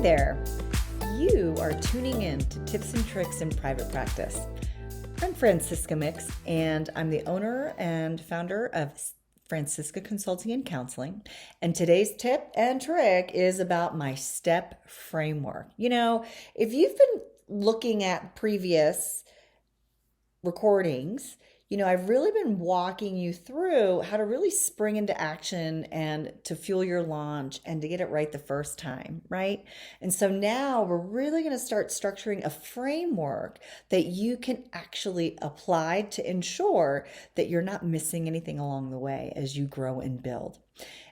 there. You are tuning in to Tips and Tricks in Private Practice. I'm Francisca Mix, and I'm the owner and founder of Francisca Consulting and Counseling. And today's tip and trick is about my STEP framework. You know, if you've been looking at previous recordings, I've really been walking you through how to really spring into action and to fuel your launch and to get it right the first time, right? And so now we're really going to start structuring a framework that you can actually apply to ensure that you're not missing anything along the way as you grow and build.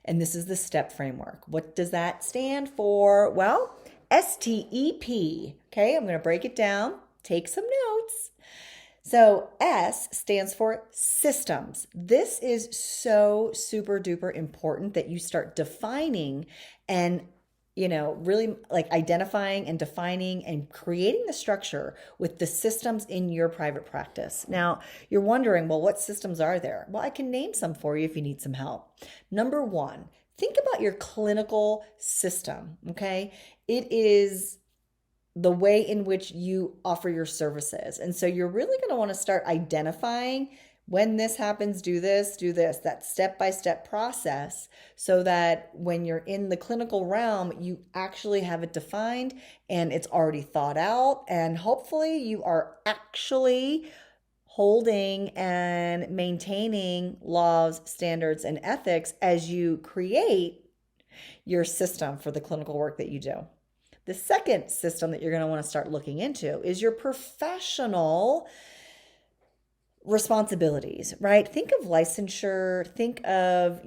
And this is the STEP framework. What does that stand for? Well, STEP. Okay, I'm going to break it down, take some notes. So S stands for systems. This is so super duper important that you start defining and, really like identifying and defining and creating the structure with the systems in your private practice. Now, you're wondering, well, what systems are there? Well, I can name some for you if you need some help. Number one, think about your clinical system, okay? It is the way in which you offer your services. And so you're really going to want to start identifying when this happens, do this, that step-by-step process, so that when you're in the clinical realm, you actually have it defined and it's already thought out. And hopefully you are actually holding and maintaining laws, standards, and ethics as you create your system for the clinical work that you do. The second system that you're going to want to start looking into is your professional responsibilities, right? Think of licensure, think of,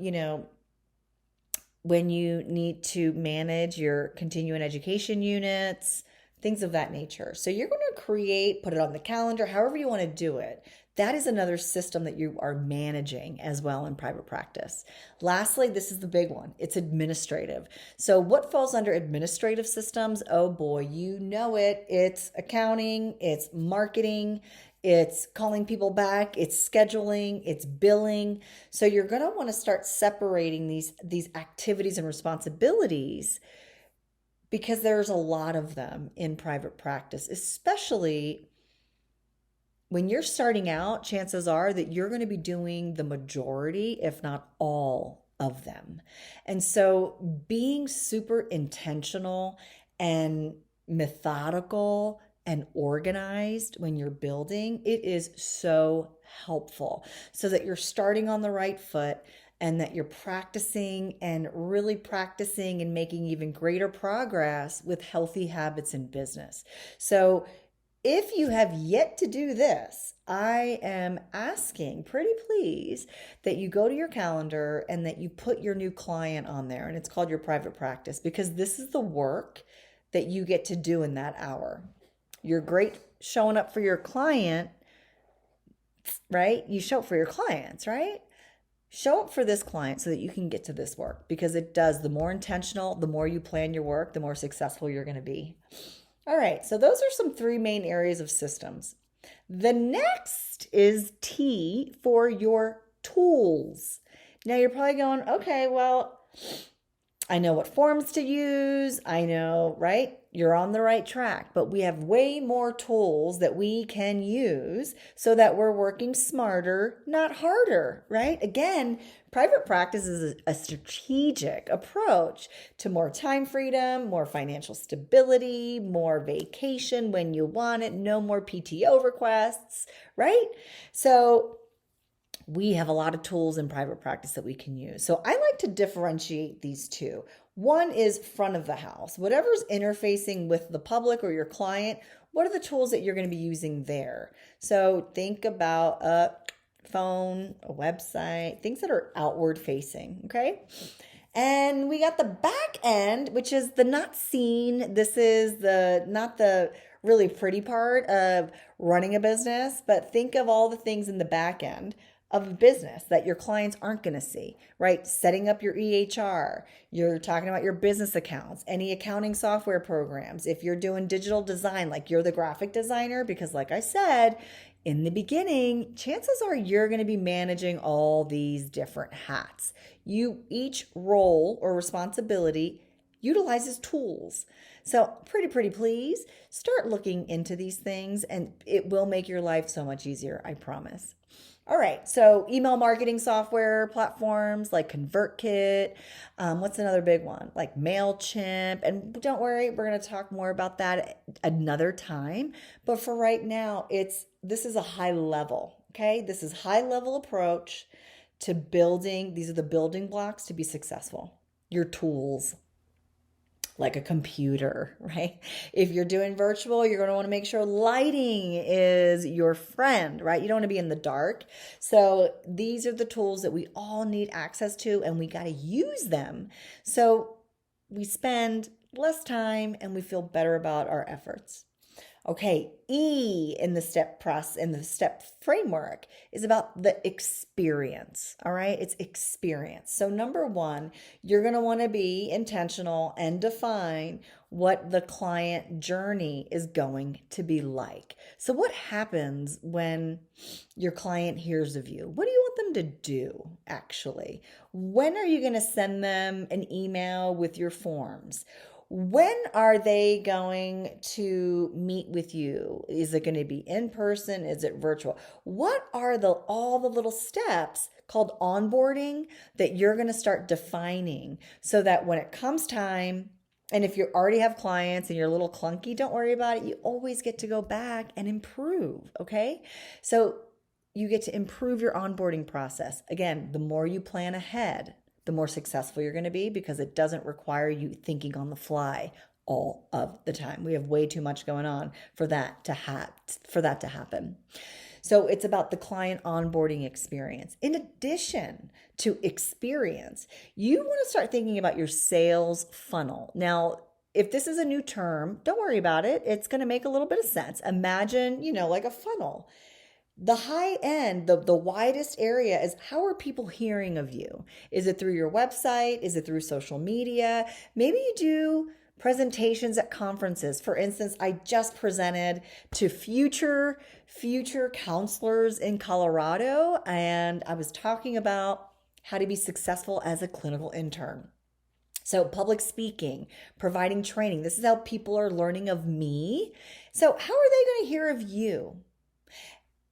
when you need to manage your continuing education units, things of that nature. So you're going to put it on the calendar, however you want to do it. That is another system that you are managing as well in private practice. Lastly, this is the big one. It's administrative. So what falls under administrative systems? Oh boy, you know it. It's accounting, it's marketing, it's calling people back, it's scheduling, it's billing. So you're going to want to start separating these activities and responsibilities because there's a lot of them in private practice, especially when you're starting out. Chances are that you're going to be doing the majority, if not all of them. And so being super intentional and methodical and organized when you're building, it is so helpful so that you're starting on the right foot and that you're practicing and really practicing and making even greater progress with healthy habits in business. So if you have yet to do this, I am asking, pretty please, that you go to your calendar and that you put your new client on there, and it's called your private practice, because this is the work that you get to do in that hour. You're great showing up for your client, right? You show up for your clients, right? Show up for this client so that you can get to this work, because it does. The more intentional, the more you plan your work, the more successful you're going to be. All right, so those are some three main areas of systems. The next is T for your tools. Now you're probably going, okay, well, I know what forms to use. I know, right? You're on the right track, but we have way more tools that we can use so that we're working smarter, not harder, right? Again, private practice is a strategic approach to more time freedom, more financial stability, more vacation when you want it, no more PTO requests, right? So we have a lot of tools in private practice that we can use. So I like to differentiate these two. One is front of the house. Whatever's interfacing with the public or your client, what are the tools that you're going to be using there? So think about a phone, a website, things that are outward facing, okay? And we got the back end, which is the not seen. This is not the really pretty part of running a business, but think of all the things in the back end of a business that your clients aren't going to see, right? Setting up your EHR, you're talking about your business accounts, any accounting software programs. If you're doing digital design, like you're the graphic designer, because like I said, in the beginning, chances are you're going to be managing all these different hats. Each role or responsibility utilizes tools. So, pretty please start looking into these things and it will make your life so much easier, I promise. All right, so email marketing software platforms like ConvertKit. What's another big one? Like MailChimp. And don't worry, we're going to talk more about that another time. But for right now, this is a high level, okay? This is high level approach to building. These are the building blocks to be successful. Your tools, like a computer, right? If you're doing virtual, you're going to want to make sure lighting is your friend, right? You don't want to be in the dark. So these are the tools that we all need access to, and we got to use them. So we spend less time and we feel better about our efforts. Okay, E in the step framework is about the experience. All right, it's experience. So number one, you're going to want to be intentional and define what the client journey is going to be like. So what happens when your client hears of you? What do you want them to do actually? When are you going to send them an email with your forms? When are they going to meet with you? Is it going to be in person? Is it virtual? What are all the little steps called onboarding that you're going to start defining so that when it comes time, and if you already have clients and you're a little clunky, don't worry about it. You always get to go back and improve, okay? So you get to improve your onboarding process. Again, the more you plan ahead, the more successful you're going to be because it doesn't require you thinking on the fly all of the time. We have way too much going on for that to happen. So it's about the client onboarding experience. In addition to experience, you want to start thinking about your sales funnel. Now, if this is a new term, don't worry about it. It's going to make a little bit of sense. Imagine, like a funnel. The high end, the widest area is how are people hearing of you? Is it through your website? Is it through social media? Maybe you do presentations at conferences. For instance, I just presented to future counselors in Colorado, and I was talking about how to be successful as a clinical intern. So public speaking, providing training. This is how people are learning of me. So how are they going to hear of you?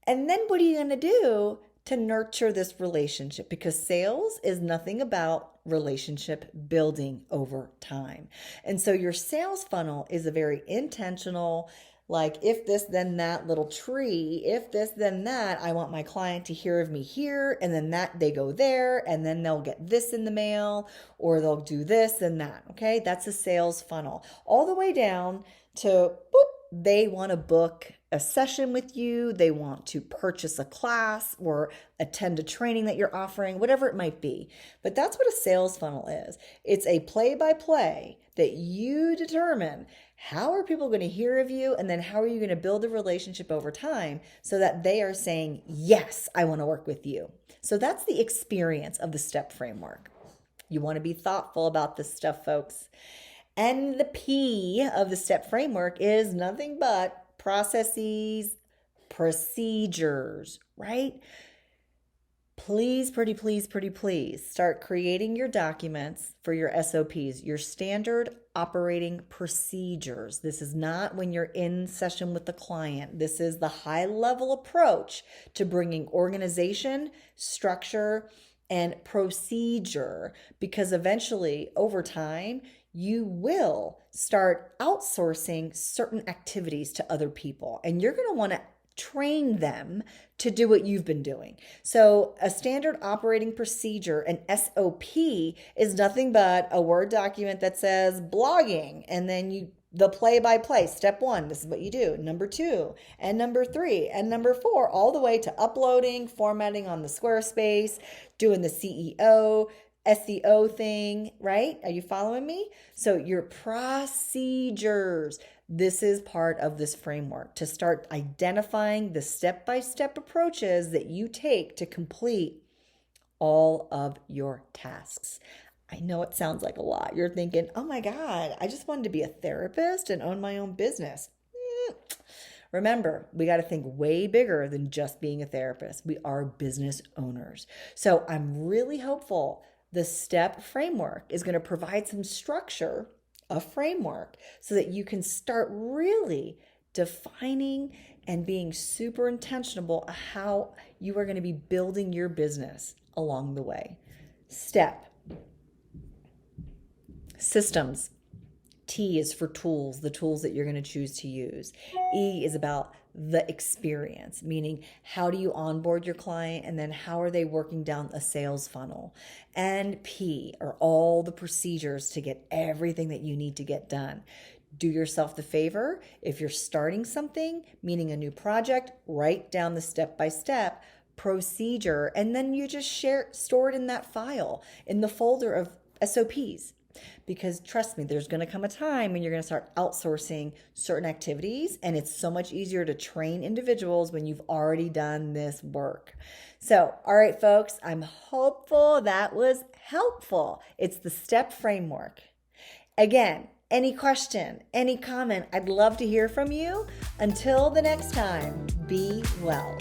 And then what are you going to do to nurture this relationship? Because sales is nothing about relationship building over time. And so your sales funnel is a very intentional, like if this, then that little tree, if this, then that. I want my client to hear of me here, and then that they go there, and then they'll get this in the mail, or they'll do this and that. Okay, that's a sales funnel. All the way down to boop, they want to book a session with you, they want to purchase a class or attend a training that you're offering, whatever it might be. But that's what a sales funnel is. It's a play-by-play that you determine how are people going to hear of you, and then how are you going to build a relationship over time so that they are saying, yes, I want to work with you. So that's the experience of the STEP framework. You want to be thoughtful about this stuff, folks. And the P of the STEP framework is nothing but processes, procedures, right? Please, please start creating your documents for your SOPs, your standard operating procedures. This is not when you're in session with the client. This is the high level approach to bringing organization, structure, and procedure, because eventually over time, you will start outsourcing certain activities to other people, and you're going to want to train them to do what you've been doing. So a standard operating procedure, an SOP, is nothing but a Word document that says blogging, and then the play-by-play, step 1, this is what you do, number 2, and number 3, and number 4, all the way to uploading, formatting on the Squarespace, doing the SEO thing, right? Are you following me? So your procedures, this is part of this framework to start identifying the step-by-step approaches that you take to complete all of your tasks. I know it sounds like a lot. You're thinking, oh my God, I just wanted to be a therapist and own my own business. Remember, we got to think way bigger than just being a therapist. We are business owners. So I'm really hopeful the STEP framework is going to provide some structure a framework so that you can start really defining and being super intentional how you are going to be building your business along the way. Step. Systems. T is for tools, the tools that you're going to choose to use. E is about the experience, meaning how do you onboard your client and then how are they working down a sales funnel. And P are all the procedures to get everything that you need to get done. Do yourself the favor, if you're starting something, meaning a new project, write down the step-by-step procedure and then you just store it in that file, in the folder of SOPs. Because trust me, there's going to come a time when you're going to start outsourcing certain activities, and it's so much easier to train individuals when you've already done this work. So, all right, folks, I'm hopeful that was helpful. It's the STEP framework. Again, any question, any comment, I'd love to hear from you. Until the next time, be well.